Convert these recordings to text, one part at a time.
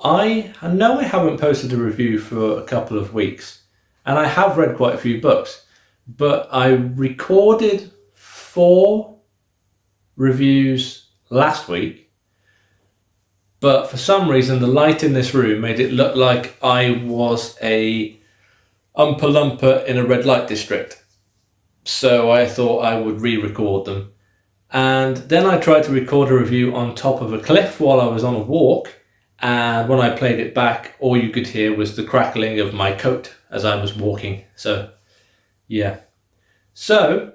I know I haven't posted a review for a couple of weeks, and I have read quite a few books, but I recorded 4 reviews last week, but for some reason the light in this room made it look like I was a Oompa Loompa in a red light district. So I thought I would re-record them. And then I tried to record a review on top of a cliff while I was on a walk, and when I played it back, all you could hear was the crackling of my coat as I was walking. So, yeah. So,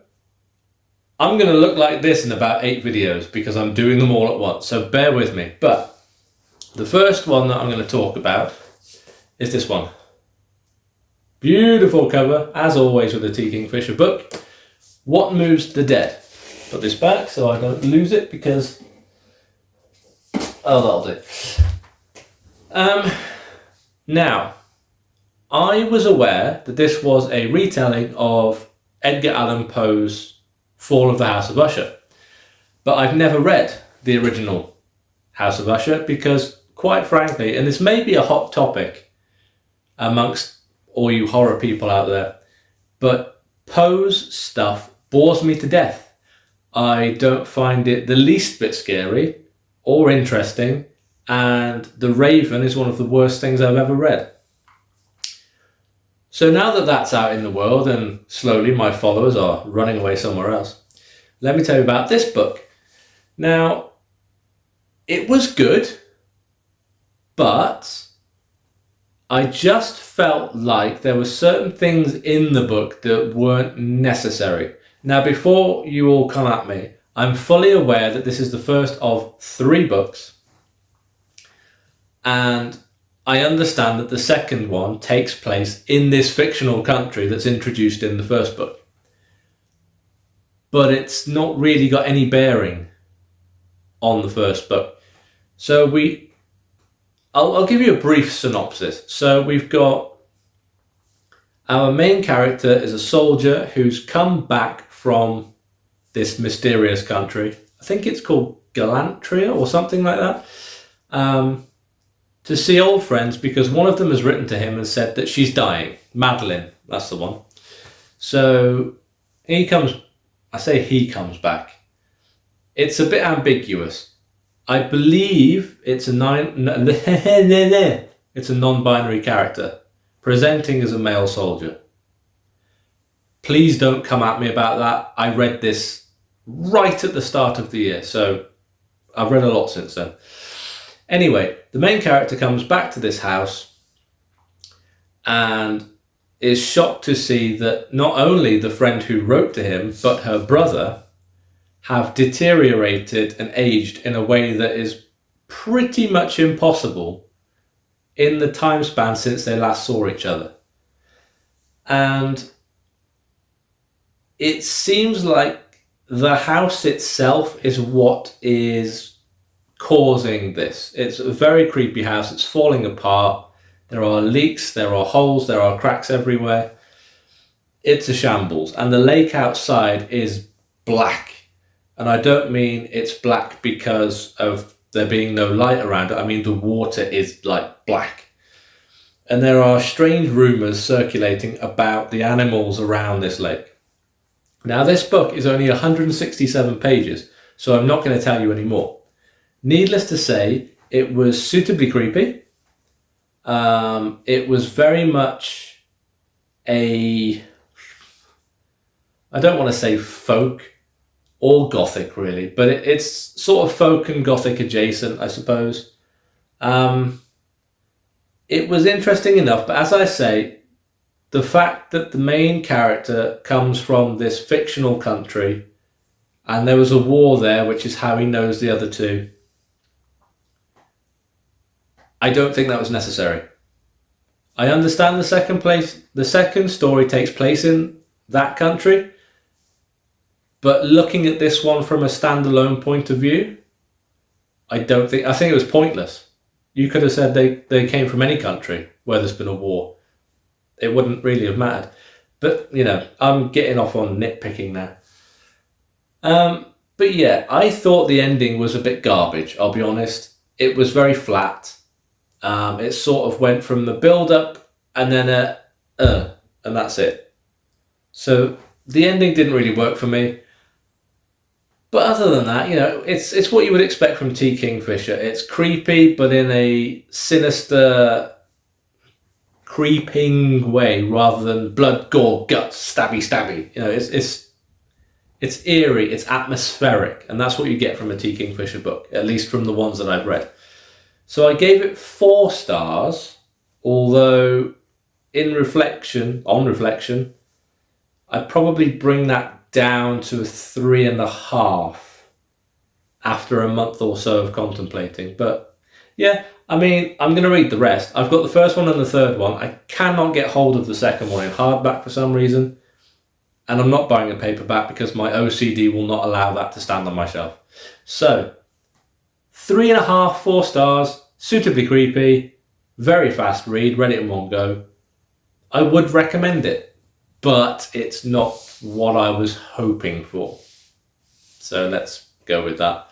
I'm going to look like this in about 8 videos because I'm doing them all at once, so bear with me. But the first one that I'm going to talk about is this one. Beautiful cover, as always with the Kingfisher book. What Moves the Dead? Put this back so I don't lose it because... oh, that'll do. Now, I was aware that this was a retelling of Edgar Allan Poe's Fall of the House of Usher, but I've never read the original House of Usher because, quite frankly, and this may be a hot topic amongst all you horror people out there, but Poe's stuff bores me to death. I don't find it the least bit scary or interesting, and The Raven is one of the worst things I've ever read. So now that that's out in the world and slowly my followers are running away somewhere else, let me tell you about this book. Now, it was good, but I just felt like there were certain things in the book that weren't necessary. Now, before you all come at me, I'm fully aware that this is the first of 3 books, and I understand that the second one takes place in this fictional country that's introduced in the first book. But it's not really got any bearing on the first book. So I'll give you a brief synopsis. So we've got our main character is a soldier who's come back from this mysterious country. I think it's called Galantria or something like that. To see old friends because one of them has written to him and said that she's dying. Madeline, that's the one. So he comes back. It's a bit ambiguous. I believe it's a non-binary character presenting as a male soldier. Please don't come at me about that. I read this right at the start of the year, so I've read a lot since then. Anyway, the main character comes back to this house and is shocked to see that not only the friend who wrote to him, but her brother have deteriorated and aged in a way that is pretty much impossible in the time span since they last saw each other. And it seems like the house itself is what is causing this. It's a very creepy house. It's falling apart. There are leaks, there are holes, there are cracks everywhere. It's a shambles. And the lake outside is black. And I don't mean it's black because of there being no light around it. I mean the water is like black. And there are strange rumours circulating about the animals around this lake. Now, this book is only 167 pages, so I'm not going to tell you any more. Needless to say, it was suitably creepy. It was very much I don't want to say folk or gothic really, but it's sort of folk and gothic adjacent, I suppose. It was interesting enough, but as I say, the fact that the main character comes from this fictional country and there was a war there, which is how he knows the other 2, I don't think that was necessary. I understand the second story takes place in that country, but looking at this one from a standalone point of view, I think it was pointless. You could have said they came from any country where there's been a war. It wouldn't really have mattered. But, you know, I'm getting off on nitpicking now. But yeah, I thought the ending was a bit garbage, I'll be honest. It was very flat. It sort of went from the build up and then and that's it. So the ending didn't really work for me. But other than that, it's what you would expect from T. Kingfisher. It's creepy, but in a sinister, creeping way rather than blood, gore, guts, stabby. It's eerie, it's atmospheric, and that's what you get from a T. Kingfisher book, at least from the ones that I've read. So I gave it 4 stars, although on reflection, I'd probably bring that down to a 3.5 after a month or so of contemplating. But yeah, I'm going to read the rest. I've got the first one and the third one. I cannot get hold of the second one in hardback for some reason. And I'm not buying a paperback because my OCD will not allow that to stand on my shelf. So, 3.5, 4 stars, suitably creepy, very fast read, read it in one go. I would recommend it, but it's not what I was hoping for. So let's go with that.